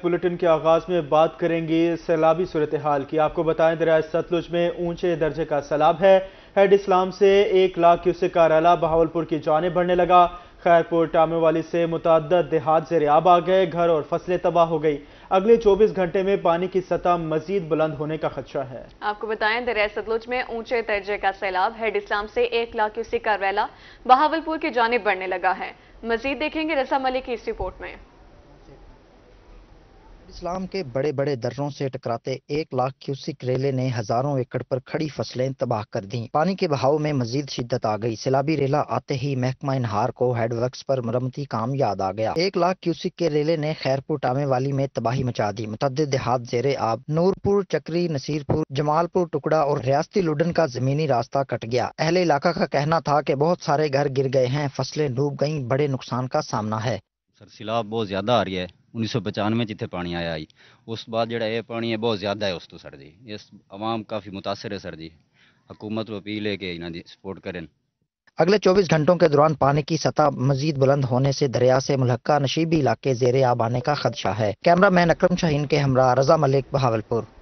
Bulletin के आगाज में बात करेंगे सैलाबी सूरत-ए-हाल की। आपको बताएं दरिया सतलुज में ऊंचे दर्जे का सैलाब है। हेड इस्लाम से 1 लाख क्यूसेक का रैला बहावलपुर की जानिब बढ़ने लगा। खैरपुर टामेवाली से मुतअद्दिद देहात ज़ेर-ए-आब आ गए, घर और फसलें तबाह हो गई। अगले 24 घंटे में पानी की सतह मजीद बुलंद होने का खदशा है। आपको बताएं दरिया सतलुज में ऊंचे दर्जे का सैलाब हेड इस्लाम से 1 लाख क्यूसेक का रैला बहावलपुर की जानिब बढ़ने लगा है। मजीद देखेंगे रजा मलिक की इस रिपोर्ट में। इस्लाम के बड़े बड़े दर्रों से टकराते 1 लाख क्यूसिक रेले ने हजारों एकड़ पर खड़ी फसलें तबाह कर दी। पानी के बहाव में मजीद शिद्दत आ गई। सैलाबी रेला आते ही महकमा इनहार को हेडवर्क्स पर मरम्मती काम याद आ गया। 1 लाख क्यूसिक के रेले ने खैरपुर टामेवाली में तबाही मचा दी। मुतअद्दिद देहात ज़ेरे आब, नूरपुर, चक्री, नसीरपुर, जमालपुर टुकड़ा और रियासती लुडन का जमीनी रास्ता कट गया। अहले इलाका का कहना था कि बहुत सारे घर गिर गए हैं, फसलें डूब गईं, बड़े नुकसान का सामना है। सर सैलाब बहुत ज़्यादा आ रही है। 1995 जिथे पानी आया आई, उस बाद जड़ा ये पानी है बहुत ज़्यादा है उस तो सर जी। इस आवाम काफ़ी मुतासर है सर जी। हुकूमत को अपील है कि इन्हें सपोर्ट करें। अगले 24 घंटों के दौरान पानी की सतह मजीद बुलंद होने से दरिया से मुल्हक्का नशीबी इलाके ज़ेर-ए-आब आने का खदशा है। कैमरामैन अकरम शाहीन के हमरा रजा मलिक, बहावलपुर।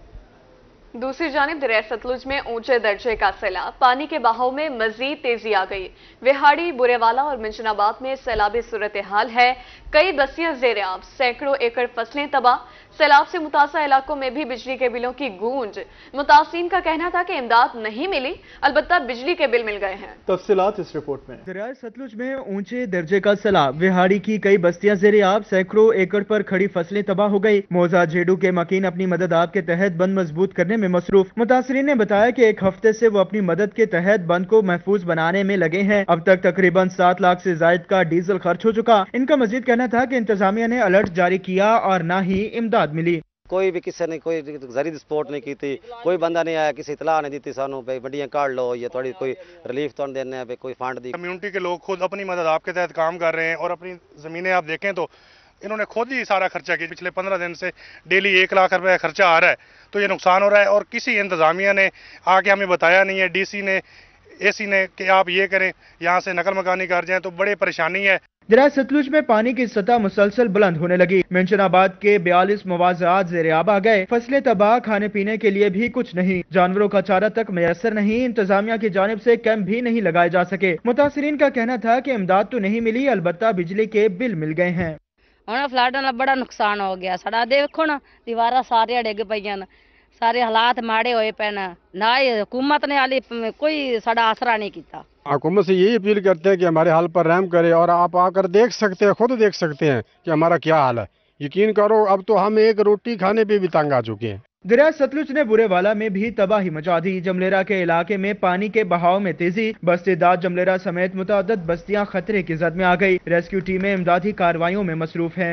दूसरी जानिब दरिया सतलुज में ऊंचे दर्जे का सैलाब, पानी के बहाव में मजीद तेजी आ गई। विहाड़ी, बुरेवाला और मिंशनाबाद में सैलाबी सूरत-ए-हाल है। कई बस्तियां ज़ेर-ए-आब, सैकड़ों एकड़ फसलें तबाह। सैलाब से मुतासर इलाकों में भी बिजली के बिलों की गूंज। मुतासिरीन का कहना था कि इमदाद नहीं मिली, अलबत्ता बिजली के बिल मिल गए हैं। तफसीलात इस रिपोर्ट में। दरिया सतलुज में ऊंचे दर्जे का सैलाब, विहाड़ी की कई बस्तियां ज़ेर-ए-आब, सैकड़ों एकड़ पर खड़ी फसलें तबाह हो गई। मौजा जेडू के मकीन अपनी मदद आप के तहत बंद मजबूत करने में मसरूफ। मुतासरीन ने बताया कि 1 हफ्ते से वो अपनी मदद के तहत बंद को महफूज बनाने में लगे हैं। अब तक तकरीबन 7 लाख से जायद का डीजल खर्च हो चुका। इनका मजीद कहना था कि इंतजामिया ने अलर्ट जारी किया और न ही इमदाद मिली। कोई भी किसी ने कोई जरी सपोर्ट नहीं की थी, कोई बंदा नहीं आया, किसी इतला नहीं दी सानू भाई वड्डियां काट लो, ये थोड़ी कोई रिलीफ तो देने हैं, कोई फंड दी। कम्युनिटी के लोग खुद अपनी मदद आपके तहत काम कर रहे हैं और अपनी ज़मीनें आप देखें तो इन्होंने खुद ही सारा खर्चा किया। पिछले 15 दिन से डेली 1 लाख रुपए खर्चा आ रहा है, तो ये नुकसान हो रहा है और किसी इंतजामिया ने आके हमें बताया नहीं है, डीसी ने, एसी ने, कि आप ये करें, यहाँ से नकल मकानी कर जाएं, तो बड़ी परेशानी है। दरिया सतलुज में पानी की सतह मुसलसल बुलंद होने लगी। मेंशनाबाद के 42 मुवाज़ात ज़ेर-ए-आब आ गए। फसलें तबाह, खाने पीने के लिए भी कुछ नहीं, जानवरों का चारा तक मैसर नहीं। इंतजामिया की जानिब से कैंप भी नहीं लगाए जा सके। मुतासरीन का कहना था कि इमदाद तो नहीं मिली, अलबत्ता बिजली के बिल मिल गए हैं। ਹੁਣ ਫਲੱਡ ਨਾਲ ਬੜਾ ਨੁਕਸਾਨ ਹੋ ਗਿਆ ਸਾਡਾ। ਦੇਖੋ ਨਾ ਦੀਵਾਰਾਂ ਸਾਰੀਆਂ ਡਿੱਗ ਪਈਆਂ ਨੇ, ਸਾਰੇ ਹਾਲਾਤ ਮਾੜੇ ਹੋਏ ਪਏ ਨੇ। ਨਾ ਹੀ हुकूमत ने हाली कोई साड़ा आसरा नहीं किया। हुकूमत से यही अपील करते हैं कि हमारे हाल पर रहम करे और आप आकर देख सकते हैं, खुद देख सकते हैं कि हमारा क्या हाल है। यकीन करो अब तो हम एक रोटी खाने पे भी तंग आ चुके हैं। दरिया सतलुज ने बुरेवाला में भी तबाही मचा दी। जमलेरा के इलाके में पानी के बहाव में तेजी, बस्तीदार जमलेरा समेत मुतअद्दिद बस्तियां खतरे की जद में आ गई। रेस्क्यू टीमें इमदादी कार्रवाइयों में मसरूफ हैं।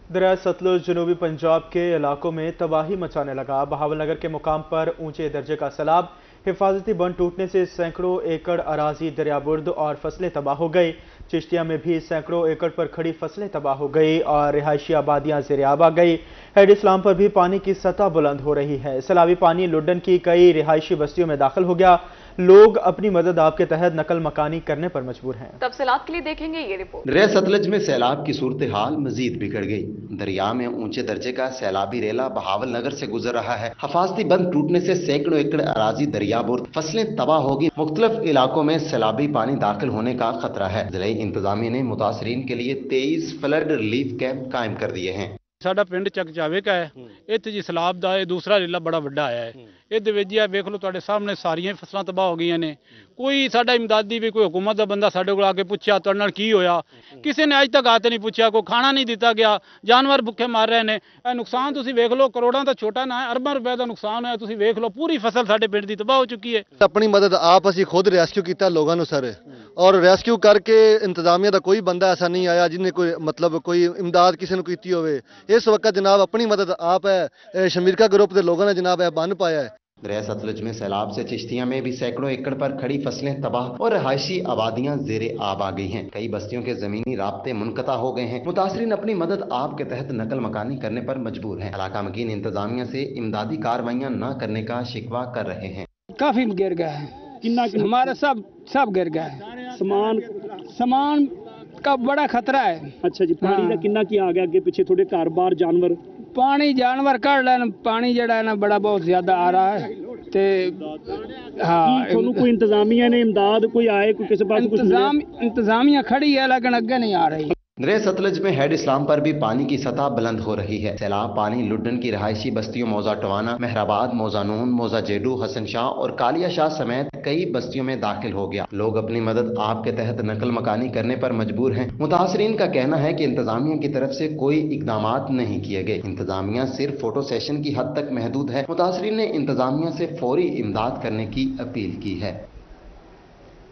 दरिया सतलुज जुनूबी पंजाब के इलाकों में तबाही मचाने लगा। बहावलनगर के मुकाम पर ऊंचे दर्जे का सैलाब, हिफाजती बंद टूटने से सैकड़ों एकड़ अराजी दरियाबुर्द और फसलें तबाह हो गई। चिश्तिया में भी सैकड़ों एकड़ पर खड़ी फसलें तबाह हो गई और रिहायशी आबादियां ज़ेर-ए-आब आ गई। हेड इस्लाम पर भी पानी की सतह बुलंद हो रही है। सैलाबी पानी लुडन की कई रिहायशी बस्तियों में दाखिल हो गया। लोग अपनी मदद आपके तहत नकल मकानी करने पर मजबूर हैं। तफसीलात के लिए देखेंगे ये रिपोर्ट। दरिया सतलज में सैलाब की सूरत हाल मजीद बिगड़ गई। दरिया में ऊंचे दर्जे का सैलाबी रेला बहावल नगर से गुजर रहा है। हिफाजती बंद टूटने से सैकड़ों एकड़ अराजी दरियाबुर्द, फसलें तबाह होगी। मुख्तलिफ इलाकों में सैलाबी पानी दाखिल होने का खतरा है। जिला इंतजामिया ने मुतासरीन के लिए 23 फ्लड रिलीफ कैंप कायम कर दिए हैं। ਸਾਡਾ ਪਿੰਡ ਚੱਕਚਾਵੇ ਕਾ ਹੈ, ਇੱਥੇ ਜੀ ਸਲਾਬ ਦਾ ਇਹ ਦੂਸਰਾ ਰੇਲਾ ਬੜਾ ਵੱਡਾ ਆਇਆ ਹੈ। ਇਹਦੇ ਵਿੱਚ ਜੀ ਵੇਖ ਲਓ ਤੁਹਾਡੇ ਸਾਹਮਣੇ ਸਾਰੀਆਂ ਫਸਲਾਂ ਤਬਾਹ ਹੋ ਗਈਆਂ ਨੇ। ਕੋਈ ਸਾਡਾ ਇਮਦਾਦੀ ਵੀ ਕੋਈ ਹੁਕੂਮਤ ਦਾ ਬੰਦਾ ਸਾਡੇ ਕੋਲ ਆ ਕੇ ਪੁੱਛਿਆ ਤੁਹਾਡੇ ਨਾਲ ਕੀ ਹੋਇਆ, ਕਿਸੇ ਨੇ ਅੱਜ ਤੱਕ ਆ ਕੇ ਨਹੀਂ ਪੁੱਛਿਆ। ਕੋਈ ਖਾਣਾ ਨਹੀਂ ਦਿੱਤਾ ਗਿਆ, ਜਾਨਵਰ ਭੁੱਖੇ ਮਰ ਰਹੇ ਨੇ। ਇਹ ਨੁਕਸਾਨ ਤੁਸੀਂ ਵੇਖ ਲਓ, ਕਰੋੜਾਂ ਦਾ ਛੋਟਾ ਨਾ ਹੈ, ਅਰਬਾਂ ਰੁਪਏ ਦਾ ਨੁਕਸਾਨ ਹੈ। ਤੁਸੀਂ ਵੇਖ ਲਓ ਪੂਰੀ ਫਸਲ ਸਾਡੇ ਪਿੰਡ ਦੀ ਤਬਾਹ ਹੋ ਚੁੱਕੀ ਹੈ। ਆਪਣੀ ਮਦਦ ਆਪ ਅਸੀਂ ਖੁਦ ਰੈਸਕਿਊ ਕੀਤਾ ਲੋਕਾਂ ਨੂੰ ਸਰ, ਔਰ ਰੈਸਕਿਊ ਕਰਕੇ ਇੰਤਜ਼ਾਮੀਆ ਦਾ ਕੋਈ ਬੰਦਾ ਐਸਾ ਨਹੀਂ ਆਇਆ ਜਿਹਨੇ ਕੋਈ ਮਤਲਬ ਕੋਈ ਇਮਦਾਦ ਕਿਸੇ ਨੂੰ ਕੀਤੀ ਹੋਵੇ। ਇਸ ਵਕਤ जनाब अपनी मदद आप है शमीरका ग्रुप के लोगों ने जनाब है बन पाया है। दरिया सतलज में सैलाब से चिश्तिया में भी सैकड़ों एकड़ पर खड़ी फसलें तबाह और रहायशी आबादियां ज़ेर-ए-आब आ गई हैं। कई बस्तियों के जमीनी राब्ते मुनक़ता हो गए हैं। मुतासरीन अपनी मदद आप के तहत नकल मकानी करने पर मजबूर हैं। इलाका मकीन इंतजामिया से इमदादी कार्रवाइयां न करने का शिकवा कर रहे हैं। काफी गिर गया है, हमारा सब गिर गया है। सामान का बड़ा खतरा है। अच्छा जी, पानी का किन्ना की आ गया अगे पिछे थोड़े घर बार जानवर? पानी जानवर कढ़ लेन, पानी जड़ा है ना बड़ा बहुत ज्यादा आ रहा है ते हाँ। कोई इंतजामिया ने इमदाद कोई आए, कोई किसी पास इंतजामिया खड़ी है लेकिन अगे नहीं आ रही। दरिया सतलज में हेड इस्लाम पर भी पानी की सतह बुलंद हो रही है। सैलाब पानी लुड्डन की रहायशी बस्तियों मौजा टवाना, मेहराबाद, मौजा नून, मौजा जेडू, हसन शाह और कालिया शाह समेत कई बस्तियों में दाखिल हो गया। लोग अपनी मदद आप के तहत नकल मकानी करने पर मजबूर हैं। मुतासरीन का कहना है कि इंतजामिया की तरफ से कोई इकदामात नहीं किए गए। इंतजामिया सिर्फ फोटो सेशन की हद तक महदूद है। मुतासरीन ने इंतजामिया से फौरी इमदाद करने की अपील की है।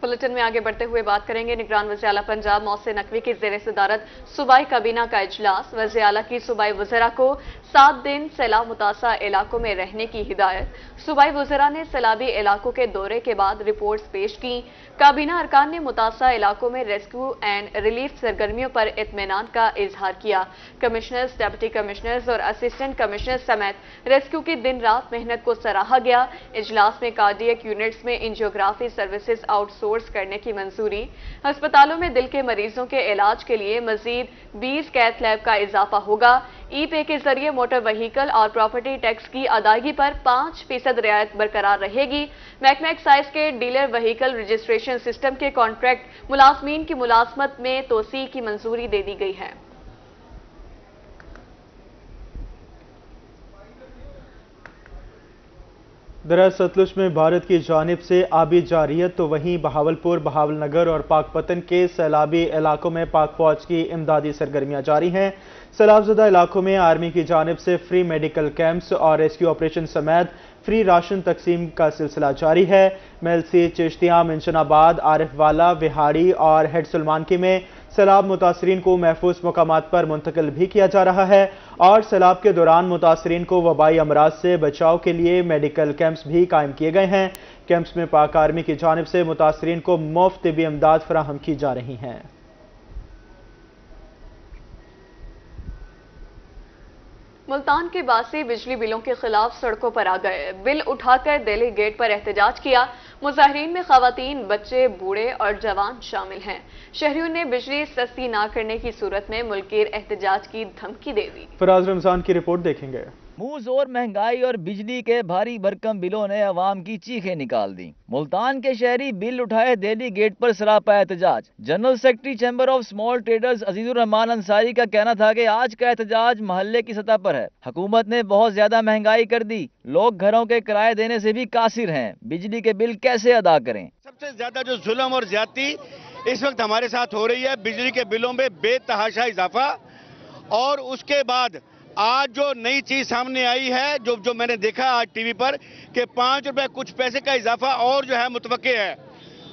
बुलेटिन में आगे बढ़ते हुए बात करेंगे निगरान वज़ीर आला पंजाब मोहसिन नकवी की ज़ेर सदारत सूबाई काबीना का इजलास। वज़ीर आला की सूबाई वज़रा को 7 दिन सैलाब मुतासा इलाकों में रहने की हिदायत। सूबाई वज़रा ने सैलाबी इलाकों के दौरे के बाद रिपोर्ट्स पेश की। काबीना अरकान ने मुतासा इलाकों में रेस्क्यू एंड रिलीफ सरगर्मियों पर इत्मीनान का इजहार किया। कमिश्नर्स, डिप्टी कमिश्नर्स और असिस्टेंट कमिश्नर्स समेत रेस्क्यू की दिन रात मेहनत को सराहा गया। इजलास में कार्डियक यूनिट्स में एंजियोग्राफी सर्विसेज आउटसोर्स करने की मंजूरी। अस्पतालों में दिल के मरीजों के इलाज के लिए मजीद 20 कैथ लैब का इजाफा होगा। ई पे के जरिए मोटर व्हीकल और प्रॉपर्टी टैक्स की अदायगी पर 5% रियायत बरकरार रहेगी। महकमा एक्साइज के डीलर व्हीकल रजिस्ट्रेशन सिस्टम के कॉन्ट्रैक्ट मुलाजमीन की मुलाजमत में तोसी की मंजूरी दे दी गई है। दरिया सतलुज में भारत की जानिब से आबी जारियत तो वहीं बहावलपुर, बहावलनगर और पाकपतन के सैलाबी इलाकों में पाक फौज की इमदादी सरगर्मियां जारी हैं। सैलाबज़दा इलाकों में आर्मी की जानिब से फ्री मेडिकल कैंप्स और रेस्क्यू ऑपरेशन समेत फ्री राशन तकसीम का सिलसिला जारी है। मेलसी, चिश्तियां, मिंशनाबाद, आरिफवाला, विहाड़ी और हेड सुलमानकी में सैलाब मुतासरीन को महफूज मकामात पर मुंतकिल भी किया जा रहा है और सैलाब के दौरान मुतासरीन को वबाई अमराज से बचाव के लिए मेडिकल कैंप्स भी कायम किए गए हैं। कैंप्स में पाक आर्मी की जानिब से मुतासरीन को मुफ्त तिब्बी इमदाद फराहम की जा रही हैं। मुल्तान के बासी बिजली बिलों के खिलाफ सड़कों पर आ गए। बिल उठाकर दिल्ली गेट पर एहतजाज किया। मुजाहिरीन में खवातीन, बच्चे, बूढ़े और जवान शामिल हैं। शहरियों ने बिजली सस्ती ना करने की सूरत में मुल्कीर एहतजाज की धमकी दे दी। फराज रमजान की रिपोर्ट देखेंगे। मुंह जोर महंगाई और बिजली के भारी भरकम बिलों ने अवाम की चीखें निकाल दी। मुल्तान के शहरी बिल उठाए दिल्ली गेट पर सरापा एहतजाज। General secretary chamber of small traders Azizur Rahman Ansari का कहना था कि आज का एहतजाज महल्ले की सतह पर है। हुकूमत ने बहुत ज्यादा महंगाई कर दी, लोग घरों के किराए देने से भी कासिर हैं, बिजली के बिल कैसे अदा करें। सबसे ज्यादा जो जुल्म और ज्यादती इस वक्त हमारे साथ हो रही है, बिजली के बिलों में बेतहाशा इजाफा। और उसके बाद आज जो नई चीज सामने आई है, जो मैंने देखा आज टीवी पर कि 5 रुपए कुछ पैसे का इजाफा और जो है मुतवक्के है।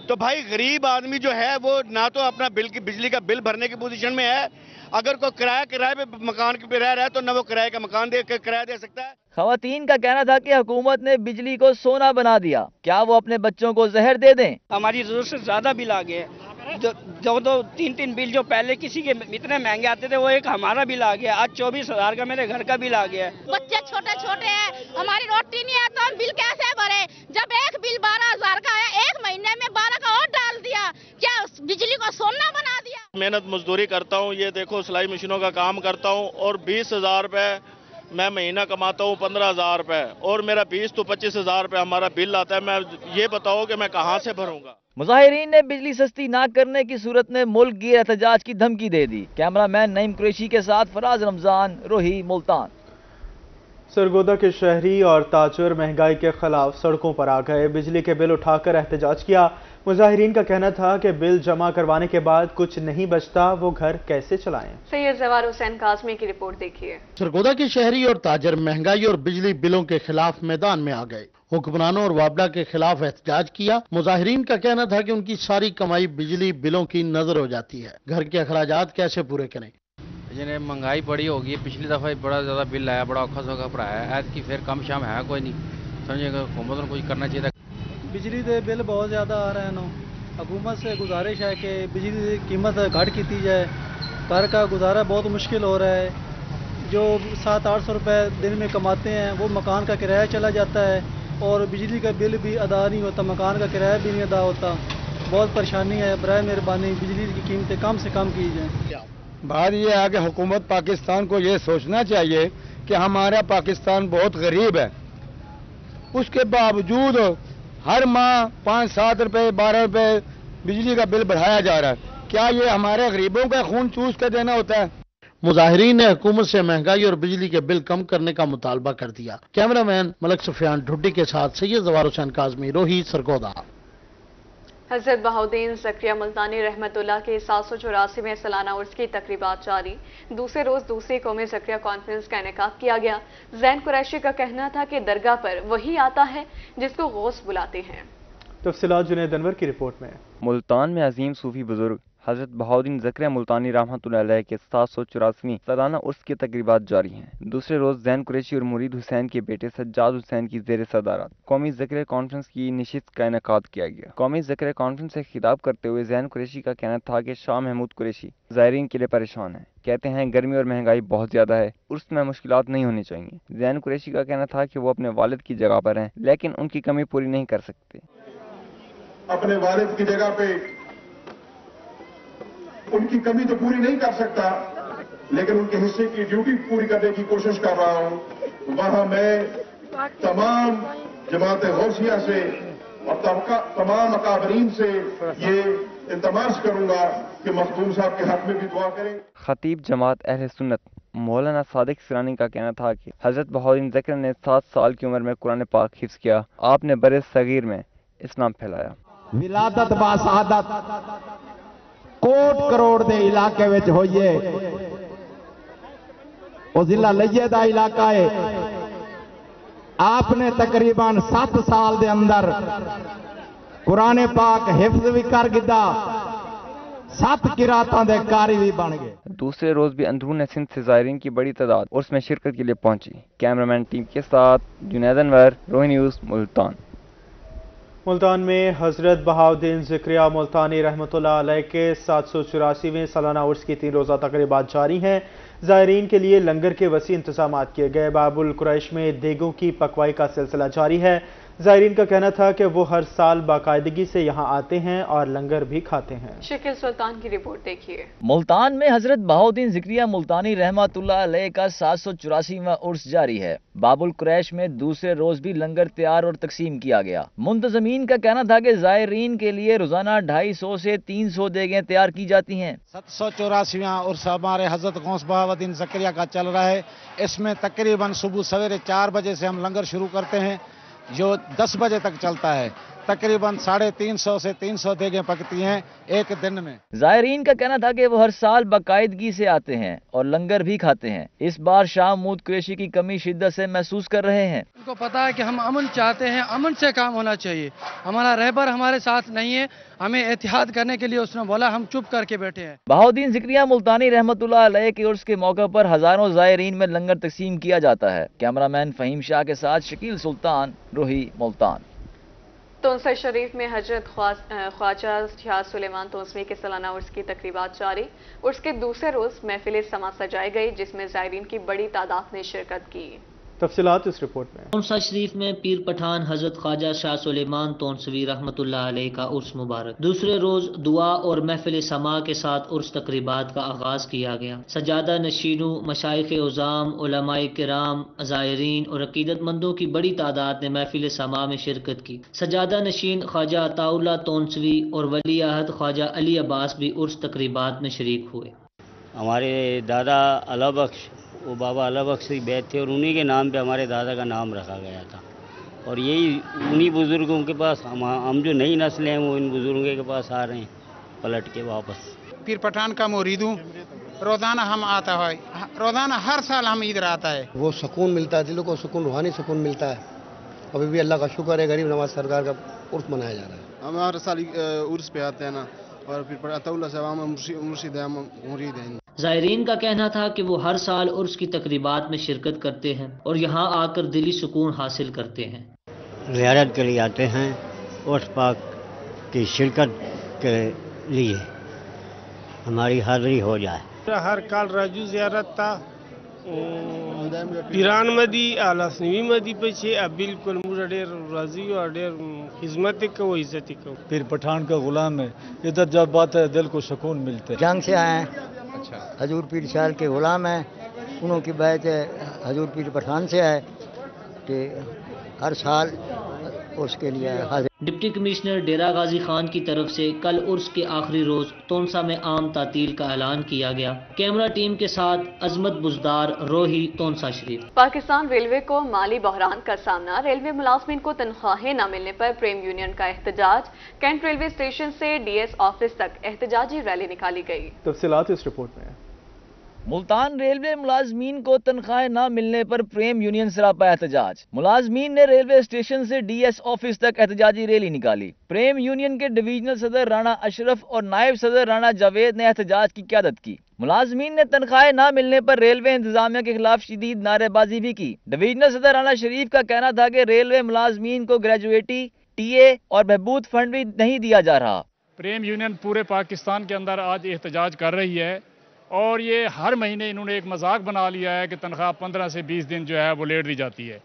तो भाई गरीब आदमी जो है वो ना तो अपना बिजली का बिल भरने की पोजीशन में है। अगर कोई किराए पे मकान पे रह रहा है तो न वो किराए का मकान किराया दे सकता है। खवातीन का कहना था कि हुकूमत ने बिजली को सोना बना दिया, क्या वो अपने बच्चों को जहर दे दें। हमारी जरूरत से ज्यादा बिल आ गए। जो 3 बिल जो पहले किसी के इतने महंगे आते थे वो एक हमारा बिल आ गया। आज 24,000 का मेरे घर का बिल आ गया। बच्चे छोटे छोटे हैं, हमारी रोटी नहीं है तो हम बिल कैसे भरे। जब एक बिल 12,000 का आया, एक महीने में 12 का और डाल दिया। क्या बिजली को सोना बना दिया। मेहनत मजदूरी करता हूँ, ये देखो सिलाई मशीनों का काम करता हूँ और 20,000 रुपए मैं महीना कमाता हूँ, 15,000 रुपए और मेरा 20 तो 25,000 रुपए हमारा बिल आता है। मैं ये बताओ कि मैं कहाँ से भरूंगा। मुजाहिरीन ने बिजली सस्ती ना करने की सूरत में मुल्क की एहतजाज की धमकी दे दी। कैमरामैन नईम कुरैशी के साथ फराज रमजान, रोही, मुल्तान। सरगोदा के शहरी और ताजर महंगाई के खिलाफ सड़कों पर आ गए, बिजली के बिल उठाकर एहतजाज किया। मुजाहिरीन का कहना था कि बिल जमा करवाने के बाद कुछ नहीं बचता, वो घर कैसे चलाएं। सैयद जवार हुसैन काज़मी की रिपोर्ट देखिए। सरगोदा के शहरी और ताजर महंगाई और बिजली बिलों के खिलाफ मैदान में आ गए, हुक्मरानों और वाबडा के खिलाफ एहतजाज किया। मुजाहिरीन का कहना था कि उनकी सारी कमाई बिजली बिलों की नजर हो जाती है, घर के अखराजात कैसे पूरे करें। जिन्हें महंगाई बड़ी होगी, पिछली दफा बड़ा ज्यादा बिल आया, बड़ा औखा सौखा पड़ाया, ऐत की फिर कम शाम है कोई नहीं। समझेगा हुकूमत को कुछ करना चाहिए। बिजली के बिल बहुत ज़्यादा आ रहे हैं। हुकूमत से गुजारिश है कि बिजली की कीमत घट की जाए। घर का गुजारा बहुत मुश्किल हो रहा है। जो 700-800 रुपये दिन में कमाते हैं वो मकान का किराया चला जाता है और बिजली का बिल भी अदा नहीं होता, मकान का किराया भी नहीं अदा होता। बहुत परेशानी है। बराए मेहरबानी बिजली की कीमतें कम से कम की जाएँ। बात यह है कि हुकूमत पाकिस्तान को ये सोचना चाहिए कि हमारा पाकिस्तान बहुत गरीब है, उसके बावजूद हर माह 5-7 रुपए 12 रुपए बिजली का बिल बढ़ाया जा रहा है। क्या ये हमारे गरीबों का खून चूस कर देना होता है? मुजाहिरीन ने हुकूमत से महंगाई और बिजली के बिल कम करने का मुतालबा कर दिया। कैमरामैन मलक सुफियान ढुड्डी के साथ सैयद जवार हुसैन काज़मी, रोही, सरगोदा। हजरत बहाउद्दीन ज़करिया मुल्तानी रहमतुल्लाह के 784वें सालाना उर्स की तकरीबात जारी। दूसरे रोज दूसरी कौमी ज़करिया कॉन्फ्रेंस का इनेकाद किया गया। ज़ैन कुरैशी का कहना था कि दरगाह पर वही आता है जिसको गौस बुलाते हैं। तफसीलात जुनैद अनवर की रिपोर्ट में। मुल्तान में अजीम सूफी बुजुर्ग हजरत बहाउद्दीन ज़करिया मुल्तानी रहमतुल्लाह अलैह के 784वीं सालाना उर्स की तकरीबात जारी हैं। दूसरे रोज ज़ैन कुरैशी और मुरीद हुसैन के बेटे सज्जाद हुसैन की ज़ेर सदारत कौमी ज़करिया कॉन्फ्रेंस की नशिस्त का इनेकाद किया गया। कौमी ज़करिया कॉन्फ्रेंस से खिताब करते हुए ज़ैन कुरैशी का कहना था कि शाह महमूद कुरैशी ज़ायरीन के लिए परेशान है। कहते हैं गर्मी और महंगाई बहुत ज्यादा है, उर्स में मुश्किलात नहीं होनी चाहिए। ज़ैन कुरैशी का कहना था कि वो अपने वालिद की जगह पर हैं, लेकिन उनकी कमी पूरी नहीं कर सकते। अपने वालिद की जगह पे उनकी कमी तो पूरी नहीं कर सकता, लेकिन उनके हिस्से की ड्यूटी पूरी करने की कोशिश कर रहा हूं। वहां मैं तमाम जमात गौसिया से और तमाम अकाबरीन से ये इल्तमास करूंगा कि मखदूम साहब के हक में भी दुआ करें। खतीब जमात अहले सुन्नत मौलाना सादिक सिरानी का कहना था कि हजरत बहाउद्दीन ज़करिया ने 7 साल की उम्र में कुरान पाक हिफ्ज़ किया। आपने बरे सगीर में इस्लाम फैलाया। विलादत बासादत कोट करोड़ दे इलाके विच होइए, ओ जिला लइये दा इलाका है। आपने तकरीबन 7 साल दे अंदर कुरान पाक हिफ्ज़ भी कर गिदा, 7 किरातां दे कारी भी बन गए। दूसरे रोज भी अंदरून सिंध से ज़ायरीन की बड़ी तादाद उसमें शिरकत के लिए पहुंची। कैमरामैन टीम के साथ जुनैद अनवर, रोही न्यूज़, मुल्तान। मुल्तान में हजरत बहाउद्दीन ज़करिया मुल्तानी रहमतुल्लाह अलैह के 784वें सालाना उर्स की 3 रोज़ा तकरीबात जारी हैं। ज़ायरीन के लिए लंगर के वसी इंतजाम किए गए। बाबुल कुरैश में देगों की पकवाई का सिलसिला जारी है। ज़ायरीन का कहना था कि वो हर साल बाकायदगी से यहाँ आते हैं और लंगर भी खाते हैं। शकील सुल्तान की रिपोर्ट देखिए। मुल्तान में हजरत बहाउद्दीन ज़करिया मुल्तानी रहमतुल्लाह अलैह का 784वां उर्स जारी है। बाबुल कुरैश में दूसरे रोज भी लंगर तैयार और तकसीम किया गया। मुंतज़मीन का कहना था कि ज़ायरीन के लिए रोजाना 250 से 300 देगें तैयार की जाती हैं। 784वां उर्स हमारे हजरत गौस बहाउद्दीन ज़करिया का चल रहा है। इसमें तकरीबन सुबह सवेरे 4 बजे से हम लंगर शुरू करते हैं जो 10 बजे तक चलता है। तकरीबन 350 से 300 देगें पकती हैं एक दिन में। ज़ायरीन का कहना था कि वो हर साल बाकायदगी से आते हैं और लंगर भी खाते हैं। इस बार शाह महमूद कुरैशी की कमी शिद्दत से महसूस कर रहे हैं। उनको पता है कि हम अमन चाहते हैं, अमन से काम होना चाहिए। हमारा रहबर हमारे साथ नहीं है, हमें एहतियात करने के लिए उसने बोला, हम चुप करके बैठे हैं। बहाउद्दीन ज़करिया मुल्तानी रहमतुल्लाह अलैह के उर्स के मौके पर हजारों ज़ायरीन में लंगर तकसीम किया जाता है। कैमरामैन फहीम शाह के साथ शकील सुल्तान, रोही, मुल्तान। तोंसा शरीफ में हजरत ख्वाजा शाह सुलेमान तोंसवी के सालाना उर्स की तकरीबात जारी। उर्स के दूसरे रोज महफिल समा सजाई गई जिसमें ज़ायरीन की बड़ी तादाद ने शिरकत की। तफसीलात इस रिपोर्ट में। तोंसा शरीफ में पीर पठान हजरत ख्वाजा शाह सुलेमान तोंसवी रहमतुल्लाह अलैह का उर्स मुबारक। दूसरे रोज दुआ और महफिल समा के साथ उर्स तकरीबात का आगाज किया गया। सजादा नशीनों, मशाइख उज़ाम, उलमाए किराम, ज़ायरीन और अकीदतमंदों की बड़ी तादाद ने महफिल समा में शिरकत की। सजादा नशीन ख्वाजा अताउल्लाह तोंसवी और वली अहद ख्वाजा अली अब्बास भी उर्स तकरीबात में शरीक हुए। हमारे दादा अला बख्श, वो बाबा अला बख्श की बैत थे और उन्हीं के नाम पे हमारे दादा का नाम रखा गया था। और यही उन्हीं बुज़ुर्गों के पास हम जो नई नस्लें हैं वो इन बुज़ुर्गों के पास आ रहे हैं पलट के वापस। पीर पठान का मुरीद हूँ, रोज़ाना हम आता है, रोज़ाना हर साल हम इधर आता है। वो सुकून मिलता है, दिलों को सुकून, रूहानी सुकून मिलता है। अभी भी अल्लाह का शुक्र है, गरीब नवाज सरकार का उर्स मनाया जा रहा है। हम हर साल उर्स पे आते हैं ना, और फिर अताउल्लाह साहब मुर्शिद हैं। ज़ायरीन का कहना था कि वो हर साल उर्स की तकरीबात में शिरकत करते हैं और यहाँ आकर दिली सुकून हासिल करते हैं। ज़ियारत के लिए आते हैं, उर्स पाक की शिरकत के लिए हमारी हाज़िरी हो जाए। हर काल राजू ज़ियारत था पीरान मदी आलासनवी मदी पे अब बिल्कुल मुझे ډېر راضي او ډېر خدمت یې کوو عزت یې کوو. پیر پٹھان کا غلام ہے, ادھر جب آتا ہے دل کو سکون ملتا ہے. جنگ سے آئے ہیں, حضور پیر شال کے غلام ہیں, انہوں کی بیعت ہے حضور پیر پٹھان سے ہے کہ ہر سال اس کے لیے حاضر. ڈپٹی کمشنر ڈیرہ غازی خان کی طرف سے کل عرس کے آخری روز تونسا میں عام تعطیل کا اعلان کیا گیا. کیمرہ ٹیم کے ساتھ عظمت بزدار, روہی, تونسا شریف. پاکستان ریلوے کو مالی بحران کا سامنا, ریلوے ملازمین کو تنخواہیں نہ ملنے پر پریم یونین کا احتجاج. کینٹ ریلوے اسٹیشن سے ڈی ایس آفس تک احتجاجی ریلی نکالی گئی. تفصیلات اس رپورٹ میں. ملتان ریلوے ملازمین کو تنخواہیں نہ ملنے پر پریم یونین سراپا احتجاج. ملازمین نے ریلوے اسٹیشن سے ڈی ایس آفس تک احتجاجی ریلی نکالی. پریم یونین کے ڈویژنل صدر رانا اشرف اور نائب صدر رانا جاوید نے احتجاج کی قیادت کی. ملازمین نے تنخواہیں نہ ملنے پر ریلوے انتظامیہ کے خلاف شدید نعرے بازی بھی کی. ڈویژنل صدر رانا شریف کا کہنا تھا کہ ریلوے ملازمین کو گریجویٹی, ٹی اے اور بہبود فنڈ بھی نہیں دیا جا رہا. پریم یونین پورے پاکستان کے اندر آج احتجاج کر رہی ہے اور یہ ہر مہینے انہوں نے ایک مذاق بنا لیا ہے کہ تنخواہ 15 سے 20 دن جو ہے وہ لیٹ دی جاتی ہے.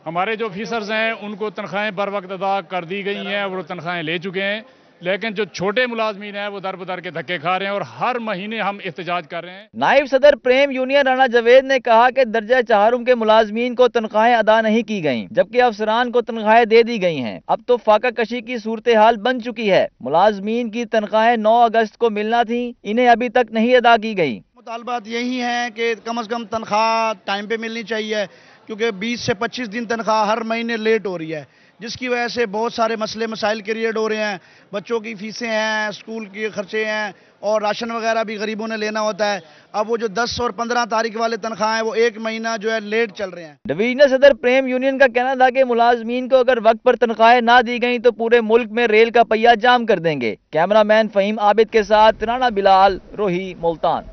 ہمارے جو آفیسرز ہیں ان کو تنخواہیں بر وقت ادا کر دی گئی ہیں, وہ تنخواہیں لے چکے ہیں, لیکن جو چھوٹے ملازمین ہیں وہ در بدر کے دھکے کھا رہے ہیں اور ہر مہینے ہم احتجاج کر رہے ہیں. نائب صدر پریم یونین رانا جاوید نے کہا کہ درجہ چہارم کے ملازمین کو تنخواہیں ادا نہیں کی گئیں, جبکہ افسران کو تنخواہیں دے دی گئی ہیں. اب تو فاقہ کشی کی صورتحال بن چکی ہے. ملازمین کی تنخواہیں 9 اگست کو ملنا تھیں, انہیں ابھی تک نہیں ادا کی گئی. مطالبات یہی ہیں کہ کم از کم تنخواہ ٹائم پہ ملنی چاہیے, کیونکہ 20 سے 25 دن تنخواہ ہر مہینے لیٹ ہو رہی ہے, جس کی وجہ سے بہت سارے مسئلے مسائل کریٹ ہو رہے ہیں. بچوں کی فیسیں ہیں, اسکول کے خرچے ہیں اور راشن وغیرہ بھی غریبوں نے لینا ہوتا ہے. اب وہ جو 10 اور 15 تاریخ والے تنخواہ ہیں وہ ایک مہینہ جو ہے لیٹ چل رہے ہیں. ڈویژنل صدر پریم یونین کا کہنا تھا کہ ملازمین کو اگر وقت پر تنخواہیں نہ دی گئیں تو پورے ملک میں ریل کا پہیہ جام کر دیں گے. کیمرہ مین فہیم عابد کے ساتھ رانا بلال, روہی, ملتان.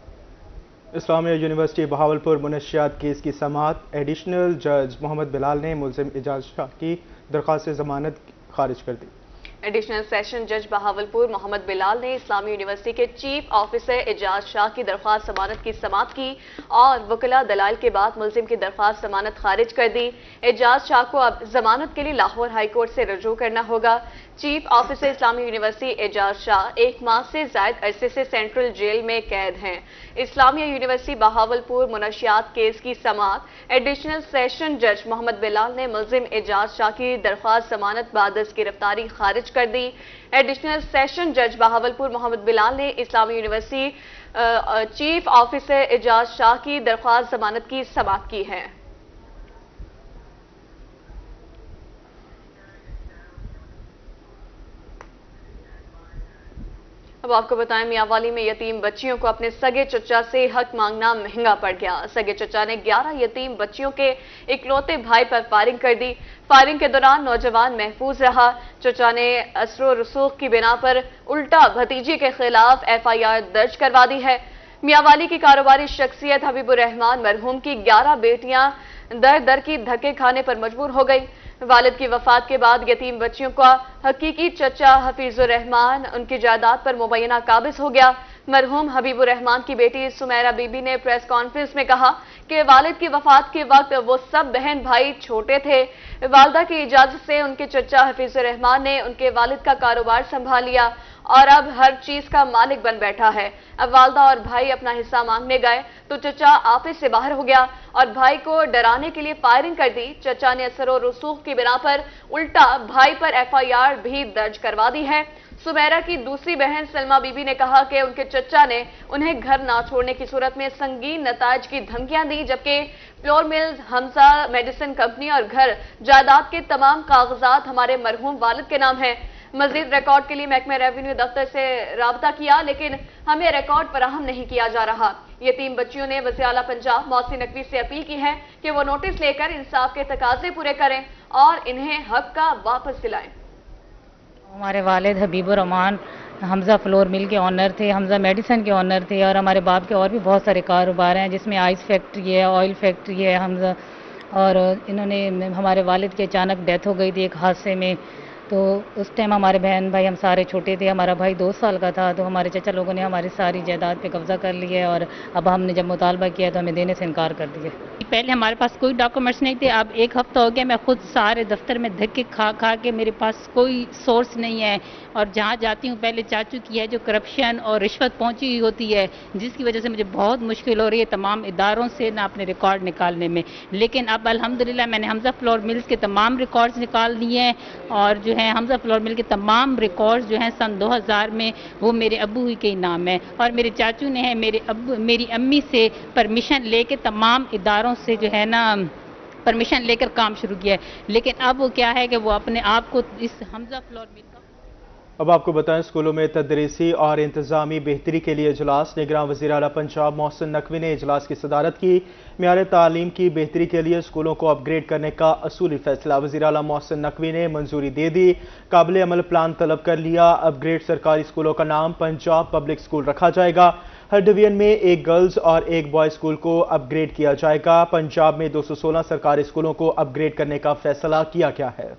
اسلامیہ یونیورسٹی بہاولپور منشیات کیس کی سماعت. ایڈیشنل جج محمد بلال نے ملزم اعجاز شاہ کی درخواست ضمانت خارج کر دی. ایڈیشنل سیشن جج بہاولپور محمد بلال نے اسلامی یونیورسٹی کے چیف آفیسر اعجاز شاہ کی درخواست ضمانت کی سماعت کی اور وکلا دلائل کے بعد ملزم کی درخواست ضمانت خارج کر دی. اعجاز شاہ کو اب ضمانت کے لیے لاہور ہائی کورٹ سے رجوع کرنا ہوگا. چیف آفیسر اسلامی یونیورسٹی اعجاز شاہ 1 ماہ سے زائد عرصے سے سینٹرل جیل میں قید ہیں. اسلامیہ یونیورسٹی بہاولپور منشیات کیس کی سماعت. ایڈیشنل سیشن جج محمد بلال نے ملزم اعجاز شاہ کی درخواست ضمانت بعد از گرفتاری خارج کر دی. ایڈیشنل سیشن جج بہاولپور محمد بلال نے اسلامی یونیورسٹی چیف آفیسر اعجاز شاہ کی درخواست ضمانت کی سماعت کی ہے. اب آپ کو بتائیں, میاوالی میں یتیم بچیوں کو اپنے سگے چچا سے حق مانگنا مہنگا پڑ گیا. سگے چچا نے 11 یتیم بچیوں کے اکلوتے بھائی پر فائرنگ کر دی. فائرنگ کے دوران نوجوان محفوظ رہا. چچا نے اثر و رسوخ کی بنا پر الٹا بھتیجی کے خلاف FIR درج کروا دی ہے. میاوالی کی کاروباری شخصیت حبیب الرحمان مرحوم کی 11 بیٹیاں در در کی دھکے کھانے پر مجبور ہو گئی. والد کی وفات کے بعد یتیم بچیوں کا حقیقی چچا حفیظ الرحمان ان کی جائیداد پر مبینہ قابض ہو گیا. مرحوم حبیب الرحمان کی بیٹی سمیرہ بی بی نے پریس کانفرنس میں کہا کہ والد کی وفات کے وقت وہ سب بہن بھائی چھوٹے تھے. والدہ کی اجازت سے ان کے چچا حفیظ الرحمان نے ان کے والد کا کاروبار سنبھال لیا اور اب ہر چیز کا مالک بن بیٹھا ہے. اب والدہ اور بھائی اپنا حصہ مانگنے گئے تو چچا آپس سے باہر ہو گیا اور بھائی کو ڈرانے کے لیے فائرنگ کر دی. چچا نے اثر و رسوخ کی بنا پر الٹا بھائی پر FIR بھی درج کروا دی ہے. سمیرہ کی دوسری بہن سلمہ بی بی نے کہا کہ ان کے چچا نے انہیں گھر نہ چھوڑنے کی صورت میں سنگین نتائج کی دھمکیاں دی, جبکہ پیور ملز, حمزہ میڈیسن کمپنی اور گھر جائیداد کے تمام کاغذات ہمارے مرحوم والد کے نام ہیں. مزید ریکارڈ کے لیے محکمہ ریونیو دفتر سے رابطہ کیا لیکن ہمیں ریکارڈ فراہم نہیں کیا جا رہا. یتیم بچیوں نے وزیر اعلیٰ پنجاب محسن نقوی سے اپیل کی ہے کہ وہ نوٹس لے کر انصاف کے تقاضے پورے کریں اور انہیں حق کا واپس دلائیں. ہمارے والد حبیب الرحمان حمزہ فلور مل کے آنر تھے, حمزہ میڈیسن کے آنر تھے اور ہمارے باپ کے اور بھی بہت سارے کاروبار ہیں جس میں آئس فیکٹری ہے, آئل فیکٹری ہے حمزہ. اور انہوں نے ہمارے والد کی اچانک ڈیتھ ہو گئی تھی ایک حادثے میں, तो उस टाइम हमारे बहन भाई हम सारे छोटे थे, हमारा भाई 2 साल का था, तो हमारे चचा लोगों ने हमारी सारी जायदाद पे कब्जा कर लिया है और अब हमने जब मुतालबा किया तो हमें देने से इनकार कर दिया। पहले हमारे पास कोई डॉक्यूमेंट्स नहीं थे, अब 1 हफ्ता हो गया मैं खुद सारे दफ्तर में धक्के खा खा के, मेरे पास कोई सोर्स नहीं है और जहाँ जाती हूँ पहले चाचू की है जो करप्शन और रिश्वत पहुँची हुई होती है, जिसकी वजह से मुझे बहुत मुश्किल हो रही है तमाम इदारों से ना अपने रिकॉर्ड निकालने में। लेकिन अब अल्हम्दुलिल्लाह मैंने हमजा फ्लोर मिल्स के तमाम रिकॉर्ड्स निकाल लिए हैं और जो है हमजा फ्लोर मिल के तमाम रिकॉर्ड्स जो हैं सन 2000 में वो मेरे अब्बू ही के नाम है और मेरे चाचू ने है मेरी अम्मी से परमिशन लेके तमाम इदारों से जो है ना परमिशन लेकर काम शुरू किया है। लेकिन अब वो क्या है कि वो अपने आप को इस हमजा फ्लोर मिल अब आपको बताएं, स्कूलों में तदरीसी और इंतजामी बेहतरी के लिए इजलास। निगरान वज़ीर आला पंजाब मोहसिन नकवी ने इजलास की सदारत की। मियार तालीम की बेहतरी के लिए स्कूलों को अपग्रेड करने का असूली फैसला वज़ीर आला मोहसिन नकवी ने मंजूरी दे दी। काबिल अमल प्लान तलब कर लिया। अपग्रेड सरकारी स्कूलों का नाम पंजाब पब्लिक स्कूल रखा जाएगा। हर डिवीजन में 1 गर्ल्स और 1 बॉय स्कूल को अपग्रेड किया जाएगा। पंजाब में 216 सरकारी स्कूलों को अपग्रेड करने का फैसला किया गया है।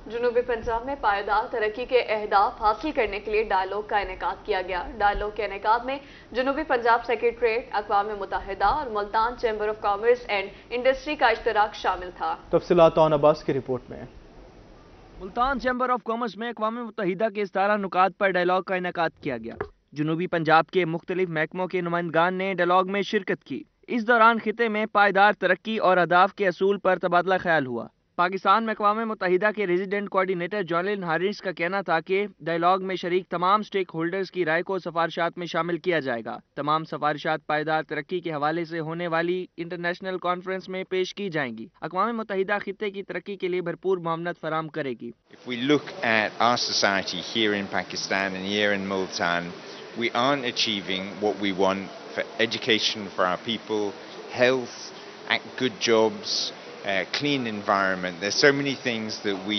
जुनूबी पंजाब में पायदार तरक्की के अहदाफ हासिल करने के लिए डायलॉग का इनेकाद किया गया। डायलॉग के इनेकाद में जुनूबी पंजाब सेक्रेटरीट, अक़वाम मुत्तहिदा और Multan chamber of commerce and industry का इश्तराक शामिल था। तफसीलात ऑन अब्बास की रिपोर्ट में। मुल्तान चैम्बर ऑफ कॉमर्स में अक़वाम मुत्तहिदा के 17 नुकात पर डायलॉग का इनेकाद किया गया। जुनूबी पंजाब के मुख्तलिफ महकमों के नुमाइंदगान ने डायलॉग में शिरकत की। इस दौरान खिते में पायदार तरक्की और अहदाफ के असूल पर तबादला ख्याल हुआ। पाकिस्तान में अक़वाम मुत्तहिदा के रेजिडेंट कोऑर्डिनेटर जॉलिन हारिस का कहना था कि डायलॉग में शरीक तमाम स्टेक होल्डर्स की राय को सफारिशात में शामिल किया जाएगा। तमाम सफारिशात पायदार तरक्की के हवाले से होने वाली इंटरनेशनल कॉन्फ्रेंस में पेश की जाएंगी। अक़वाम मुत्तहिदा खिते की तरक्की के लिए भरपूर मुआवनत फराम करेगी। If we look at our society here in Pakistan and here in Multan, we aren't achieving what we want for education for our people, health, good jobs, clean environment. There's so many things that we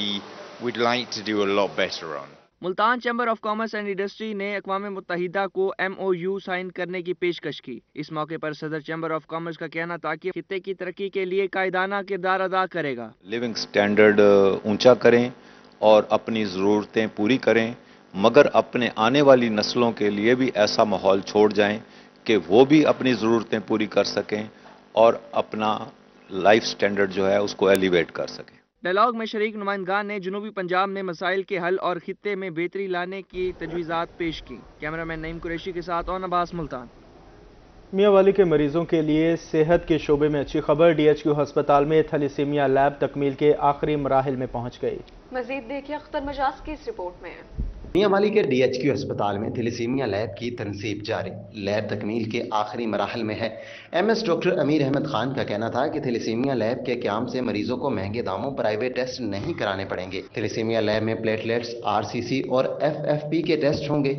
would like to do a lot better on. Multan chamber of commerce and industry ने अक़वाम मुत्तहिदा को MOU sign करने की पेशकश की। इस मौके पर सदर चैम्बर ऑफ कॉमर्स का कहना था कि खित्ते की तरक्की के लिए कायदाना किरदार अदा करेगा। लिविंग स्टैंडर्ड ऊंचा करें और अपनी ज़रूरतें पूरी करें, मगर अपने आने वाली नस्लों के लिए भी ऐसा माहौल छोड़ जाएं कि वो भी अपनी ज़रूरतें पूरी कर सकें और अपना लाइफ स्टैंडर्ड जो है उसको एलिवेट कर सकें। डायलॉग में शरीक नुमाइंदगान ने जुनूबी पंजाब में मसाइल के हल और खित्ते में बेहतरी लाने की तजवीज़ात पेश की। कैमरामैन नईम कुरैशी के साथ ऑन अब्बास, मुल्तान। मियांवाली के मरीजों के लिए सेहत के शोबे में अच्छी खबर। DHQ अस्पताल में थैलेसीमिया लैब तकमील के आखिरी मराहिल में पहुंच गई। मजीद देखिए अख्तर मजाज की इस रिपोर्ट में। मियांवाली के DHQ अस्पताल में थैलेसीमिया लैब की तनसीब जारी। लैब तकमील के आखिरी मराहल में है। MS डॉक्टर अमीर अहमद खान का कहना था कि थैलेसीमिया लैब के क़याम से मरीजों को महंगे दामों प्राइवेट टेस्ट नहीं कराने पड़ेंगे। थैलेसीमिया लैब में प्लेटलेट्स, RCC और FFP के टेस्ट होंगे।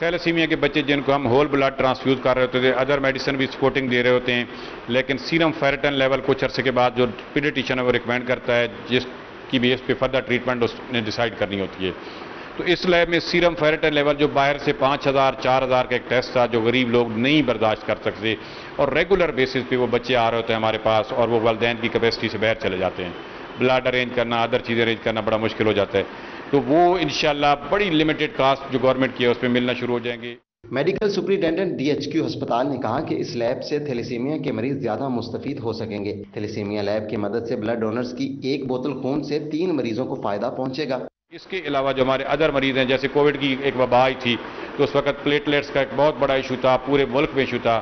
थैलेसीमिया के बच्चे जिनको हम होल ब्लड ट्रांसफ्यूज कर रहे होते थे, अदर मेडिसिन भी सपोर्टिंग दे रहे होते हैं, लेकिन सीरम फेरेटिन लेवल कुछ अरसे के बाद जो पीडियाट्रिशियन है वो रिकमेंड करता है, जिसकी बेस पे फर्दर ट्रीटमेंट उसने डिसाइड करनी होती है। तो इस लैब में सीरम फेरेटिन लेवल जो बाहर से 5000 4000 का एक टेस्ट था जो गरीब लोग नहीं बर्दाश्त कर सकते, और रेगुलर बेसिस पे वो बच्चे आ रहे होते हैं हमारे पास और वो वालिदैन की कैपेसिटी से बाहर चले जाते हैं। ब्लड अरेंज करना, अदर चीज़ें अरेंज करना बड़ा मुश्किल हो जाता है। तो वो इंशाल्लाह बड़ी लिमिटेड कास्ट जो गवर्नमेंट की है उस पर मिलना शुरू हो जाएंगे। मेडिकल सुपरिटेंडेंट DHQ अस्पताल ने कहा कि इस लैब से थैलेसीमिया के मरीज ज्यादा मुस्तफीद हो सकेंगे। थैलेसीमिया लैब की मदद से ब्लड डोनर्स की 1 बोतल खून से 3 मरीजों को फायदा पहुंचेगा। इसके अलावा जो हमारे अदर मरीज हैं, जैसे कोविड की एक वबा आई थी तो उस वक्त प्लेटलेट्स का एक बहुत बड़ा इशू था, पूरे मुल्क में इशू था,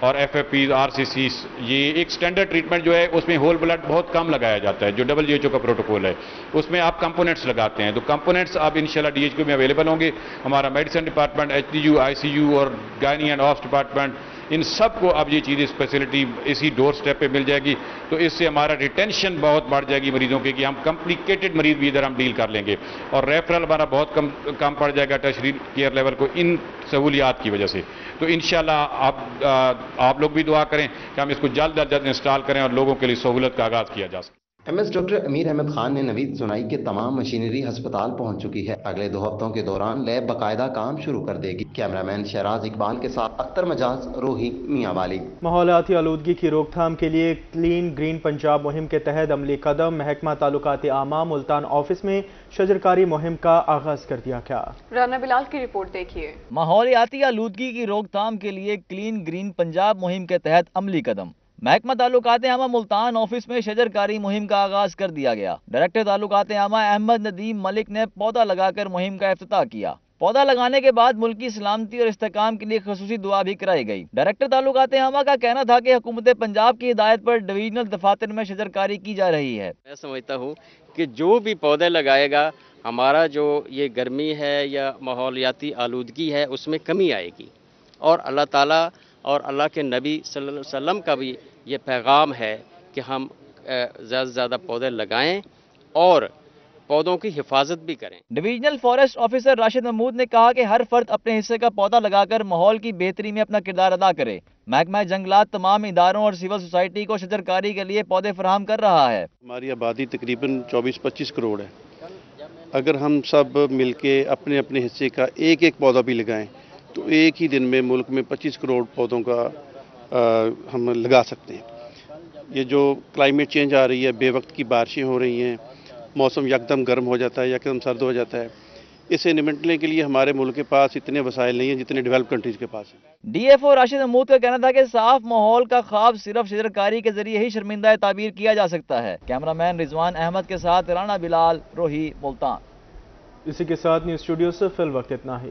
और FFP, RCC, ये एक स्टैंडर्ड ट्रीटमेंट जो है उसमें होल ब्लड बहुत कम लगाया जाता है। जो WHO का प्रोटोकॉल है उसमें आप कंपोनेंट्स लगाते हैं, तो कंपोनेंट्स अब इंशाल्लाह DHQ में अवेलेबल होंगे। हमारा मेडिसिन डिपार्टमेंट, HDU, ICU और गायनी एंड ऑप्स डिपार्टमेंट, इन सब को अब ये चीज़ फैसिलिटी इसी डोर स्टेप पे मिल जाएगी। तो इससे हमारा रिटेंशन बहुत बढ़ जाएगी मरीजों की, कि हम कॉम्प्लिकेटेड मरीज भी इधर हम डील कर लेंगे, और रेफरल हमारा बहुत कम पड़ जाएगा टर्शरी केयर लेवल को इन सहूलियात की वजह से। तो इंशाल्लाह आप लोग भी दुआ करें कि हम इसको जल्द अज जल्द इंस्टॉल करें और लोगों के लिए सहूलत का आगाज़ किया जा सके। MS ڈاکٹر امیر احمد خان نے نوید سنائی کے تمام مشینری ہسپتال پہنچ چکی ہے. اگلے 2 ہفتوں کے دوران لیب باقاعدہ کام شروع کر دے گی. کیمرامین شہراز اقبال کے ساتھ اختر مجاز، روہی میاں والی. ماحولیاتی آلودگی کی روک تھام کے لیے کلین گرین پنجاب مہم کے تحت عملی قدم. محکمہ تعلقات عامہ ملتان آفس میں شجرکاری مہم کا آغاز کر دیا گیا. رانا بلال کی رپورٹ دیکھیے. ماحولیاتی آلودگی کی روک تھام کے لیے کلین گرین پنجاب مہم کے تحت عملی قدم. محکمہ تعلقات عامہ ملتان آفس میں شجرکاری مہم کا آغاز کر دیا گیا. ڈائریکٹر تعلقات عامہ احمد ندیم ملک نے پودا لگا کر مہم کا افتتاح کیا. پودا لگانے کے بعد ملکی سلامتی اور استحکام کے لیے خصوصی دعا بھی کرائی گئی. ڈائریکٹر تعلقات عامہ کا کہنا تھا کہ حکومت پنجاب کی ہدایت پر ڈویژنل دفاتر میں شجرکاری کی جا رہی ہے. میں سمجھتا ہوں کہ جو بھی پودے لگائے گا ہمارا جو یہ گرمی ہے یا ماحولیاتی آلودگی ہے اس میں کمی آئے گی. اور اللہ تعالیٰ اور اللہ کے نبی صلی اللہ علیہ وسلم کا بھی یہ پیغام ہے کہ ہم زیادہ سے زیادہ پودے لگائیں اور پودوں کی حفاظت بھی کریں. Divisional forest officer Rashid Mahmood نے کہا کہ ہر فرد اپنے حصے کا پودا لگا کر ماحول کی بہتری میں اپنا کردار ادا کرے. محکمہ جنگلات تمام اداروں اور سول سوسائٹی کو شجرکاری کے لیے پودے فراہم کر رہا ہے. ہماری آبادی تقریباً 24-25 کروڑ ہے. اگر ہم سب مل کے اپنے اپنے حصے کا ایک پودا بھی لگائیں تو ایک ہی دن میں ملک میں 25 کروڑ پودوں کا ہم لگا سکتے ہیں. یہ جو کلائمیٹ چینج آ رہی ہے، بے وقت کی بارشیں ہو رہی ہیں، موسم یکدم گرم ہو جاتا ہے، یکدم سرد ہو جاتا ہے، اسے نمٹنے کے لیے ہمارے ملک کے پاس اتنے وسائل نہیں ہیں جتنے ڈیولپ کنٹریز کے پاس ہیں. D F O Rashid Mahmood کا کہنا تھا کہ صاف ماحول کا خواب صرف شجرکاری کے ذریعے ہی شرمندہ تعبیر کیا جا سکتا ہے. کیمرامین رضوان احمد کے ساتھ رانا بلال، روہی، ملتان. اسی کے ساتھ نیوز اسٹوڈیو سے فی الوقت اتنا ہی.